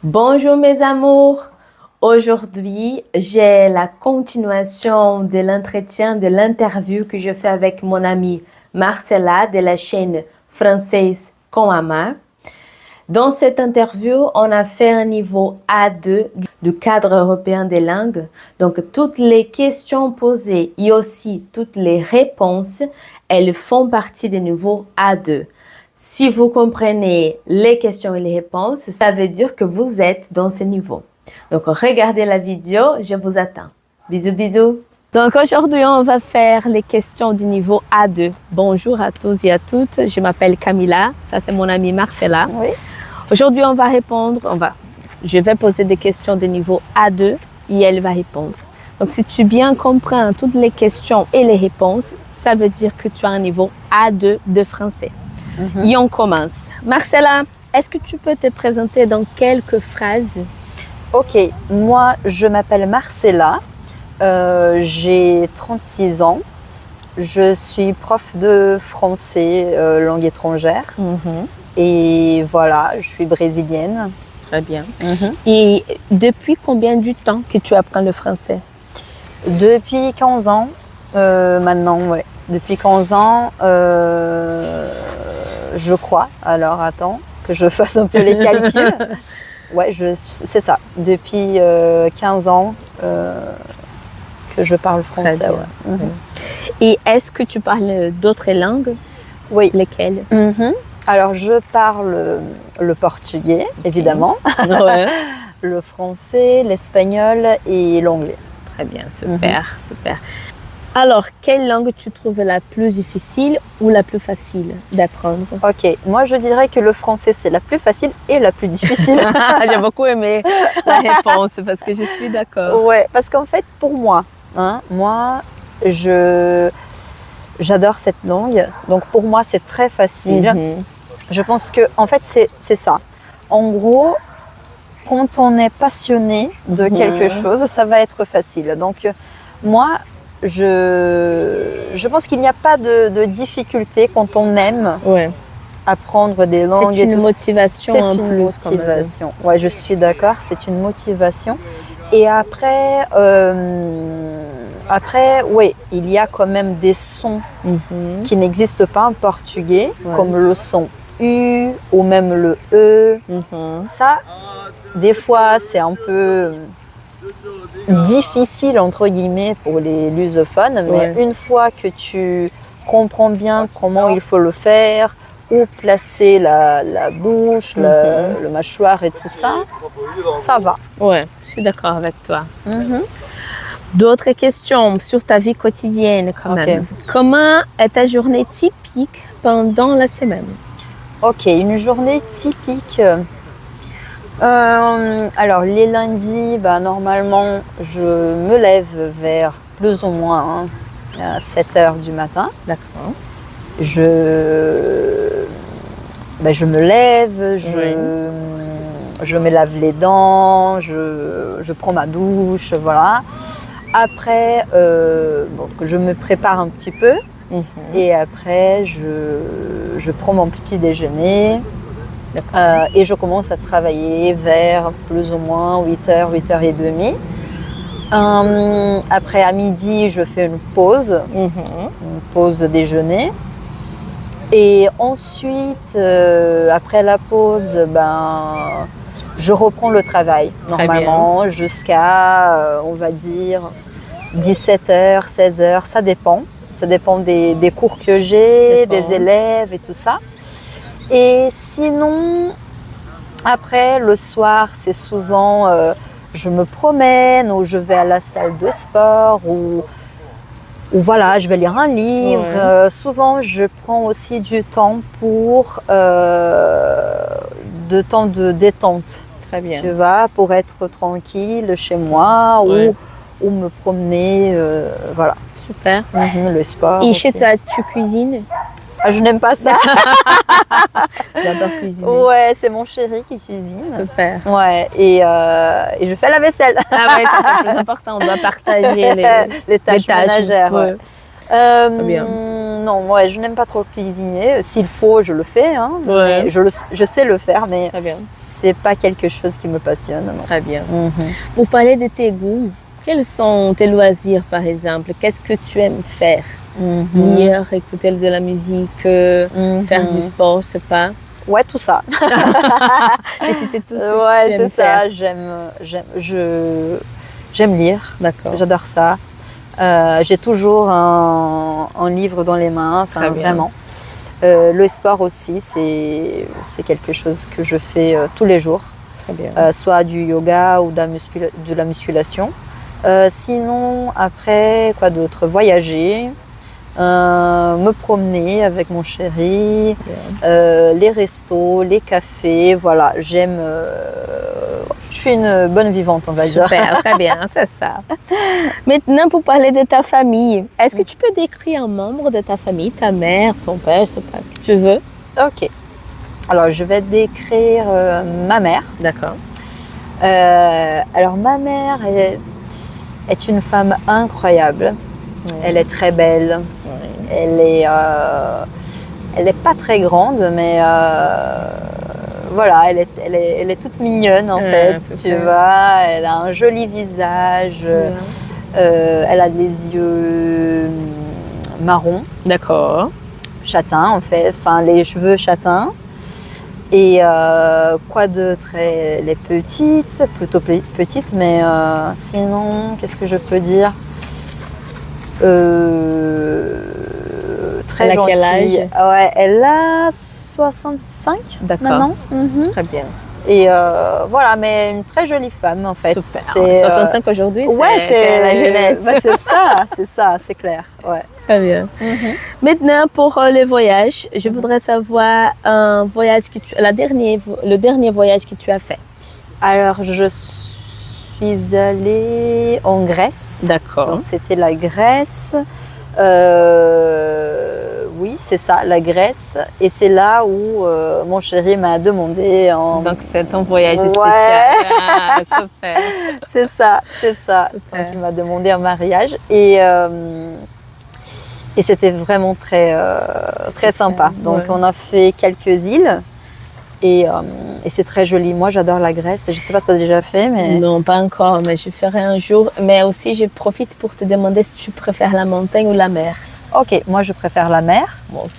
Bonjour mes amours. Aujourd'hui, j'ai la continuation de l'entretien, de l'interview que je fais avec mon amie Marcella de la chaîne française Conama. Dans cette interview, on a fait un niveau A2 du cadre européen des langues. Donc, toutes les questions posées et aussi toutes les réponses, elles font partie du niveau A2. Si vous comprenez les questions et les réponses, ça veut dire que vous êtes dans ce niveau. Donc, regardez la vidéo, je vous attends. Bisous, bisous. Donc, aujourd'hui, on va faire les questions du niveau A2. Bonjour à tous et à toutes. Je m'appelle Camilla. Ça, c'est mon amie Marcella. Oui. Aujourd'hui, on va répondre. Je vais poser des questions de niveau A2 et elle va répondre. Donc, si tu bien comprends toutes les questions et les réponses, ça veut dire que tu as un niveau A2 de français. Et on commence. Marcella, est-ce que tu peux te présenter dans quelques phrases? Ok, moi je m'appelle Marcella, j'ai 36 ans, je suis prof de français langue étrangère et voilà, je suis brésilienne. Très bien. Et depuis combien de temps que tu apprends le français? Depuis 15 ans maintenant, ouais. Depuis 15 ans, je crois. Alors attends, que je fasse un peu les calculs. Ouais, c'est ça. Depuis 15 ans que je parle français. Ouais. Et est-ce que tu parles d'autres langues? Oui. Lesquelles? Alors, je parle le portugais, évidemment, le français, l'espagnol et l'anglais. Très bien, super, super. Alors, quelle langue tu trouves la plus difficile ou la plus facile d'apprendre? Ok, moi je dirais que le français c'est la plus facile et la plus difficile. J'ai beaucoup aimé la réponse parce que je suis d'accord. Ouais, parce qu'en fait pour moi, j'adore cette langue, donc pour moi c'est très facile. Je pense que en fait c'est ça. En gros, quand on est passionné de quelque chose, ça va être facile. Donc moi, je pense qu'il n'y a pas de difficulté quand on aime apprendre des langues. C'est une motivation. C'est une motivation. Ouais, je suis d'accord, c'est une motivation. Et après, oui, il y a quand même des sons qui n'existent pas en portugais, comme le son U ou même le E. Ça, des fois, c'est un peu difficile entre guillemets pour les lusophones, mais une fois que tu comprends bien comment il faut le faire, où placer la bouche, le mâchoire et tout ça, ça va. Ouais, je suis d'accord avec toi. D'autres questions sur ta vie quotidienne quand même. Comment est ta journée typique pendant la semaine? Ok, une journée typique. Alors les lundis, normalement je me lève vers plus ou moins 7h du matin. D'accord. Je me lève, je me lave les dents, je prends ma douche, voilà. Après, je me prépare un petit peu et après je prends mon petit déjeuner. Et je commence à travailler vers plus ou moins 8h, 8h30. Après, à midi, je fais une pause déjeuner. Et ensuite, après la pause, je reprends le travail, normalement, jusqu'à, on va dire, 17h, 16h, ça dépend. Ça dépend des cours que j'ai, des élèves et tout ça. Et sinon, après, le soir, c'est souvent, je me promène ou je vais à la salle de sport ou voilà, je vais lire un livre. Souvent, je prends aussi du temps pour temps de détente. Très bien. Tu vois, pour être tranquille chez moi ou me promener, voilà. Super. Le sport. Et aussi. chez toi, tu cuisines? Ah, je n'aime pas ça. J'adore cuisiner. Ouais, c'est mon chéri qui cuisine. Super. Ouais, et je fais la vaisselle. Ah ouais, ça c'est plus important. On doit partager les tâches ménagères. Ouais. Bien. Non, ouais, je n'aime pas trop cuisiner. S'il faut, je le fais. Mais je sais le faire, mais c'est pas quelque chose qui me passionne. Non. Très bien. Pour parler de tes goûts, quels sont tes loisirs par exemple? Qu'est-ce que tu aimes faire? Lire, écouter de la musique, faire du sport, je sais pas. Ouais, tout ça. Et c'était tout ce ouais, que tu aimes c'est faire. ça. J'aime lire. D'accord. J'adore ça. J'ai toujours un livre dans les mains, enfin vraiment. Le sport aussi, c'est quelque chose que je fais tous les jours. Très bien. Soit du yoga ou de la musculation. Sinon, après, quoi d'autre? Voyager, me promener avec mon chéri, les restos, les cafés, voilà, j'aime. Je suis une bonne vivante, on va dire. Super, très bien, c'est ça. Maintenant, pour parler de ta famille, est-ce que tu peux décrire un membre de ta famille, ta mère, ton père, je sais pas, que tu veux? Ok. Alors, je vais décrire ma mère. D'accord. Alors, ma mère est une femme incroyable. Elle est très belle. Elle est pas très grande, mais voilà, elle est toute mignonne en fait. Tu vois, elle a un joli visage. Elle a des yeux marrons. D'accord. Châtains en fait, enfin les cheveux châtains. Et quoi d'autre? Elle est petite, plutôt petite, mais sinon, qu'est-ce que je peux dire? Très gentille. Quel âge? Ouais, elle a 65 maintenant. Très bien. Et voilà, mais une très jolie femme en fait. Super. 65 aujourd'hui, c'est la jeunesse. Bah, c'est ça, c'est clair. Ouais. Très bien. Maintenant, pour les voyages, je voudrais savoir un voyage le dernier voyage que tu as fait. Alors, je suis allée en Grèce. D'accord. Donc, c'était la Grèce. Oui, c'est ça, la Grèce. Et c'est là où mon chéri m'a demandé. Donc, c'est un voyage spécial. Ah, super. C'est ça. Donc, il m'a demandé en mariage. Et c'était vraiment très sympa. Donc, on a fait quelques îles. Et c'est très joli. Moi, j'adore la Grèce. Je ne sais pas si tu as déjà fait, mais... Non, pas encore, mais je ferai un jour. Mais aussi, je profite pour te demander si tu préfères la montagne ou la mer. Ok, moi, je préfère la mer. Bon, aussi.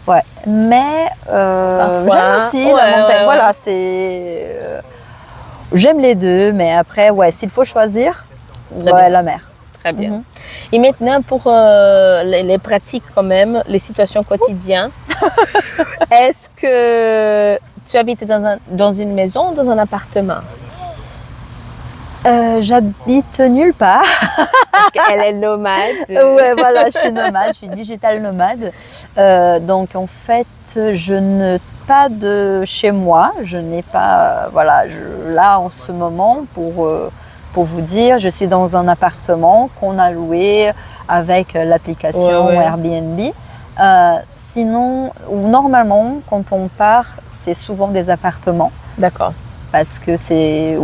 Ouais, mais j'aime aussi la montagne. Voilà, c'est... j'aime les deux, mais après, ouais, s'il faut choisir, la mer. Très bien. Et maintenant, pour les pratiques quand même, les situations quotidiennes, est-ce que tu habites dans une maison ou dans un appartement? J'habite nulle part. Parce qu'elle est nomade. Ouais, voilà, je suis nomade, je suis digital nomade. Donc en fait, je n'ai pas de chez moi. Je n'ai pas, voilà, là en ce moment, pour vous dire, je suis dans un appartement qu'on a loué avec l'application Airbnb. Sinon, normalement, quand on part, c'est souvent des appartements. D'accord. Parce que c'est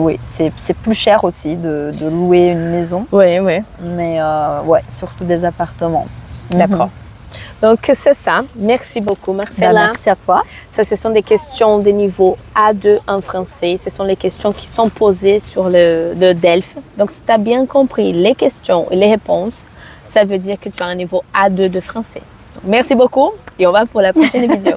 plus cher aussi de louer une maison. Oui. Mais ouais, surtout des appartements. D'accord. Donc c'est ça. Merci beaucoup, Marcella. Merci à toi. Ça, ce sont des questions de niveau A2 en français. Ce sont les questions qui sont posées sur le DELF. Donc si tu as bien compris les questions et les réponses, ça veut dire que tu as un niveau A2 de français. Donc, merci beaucoup et on va pour la prochaine vidéo.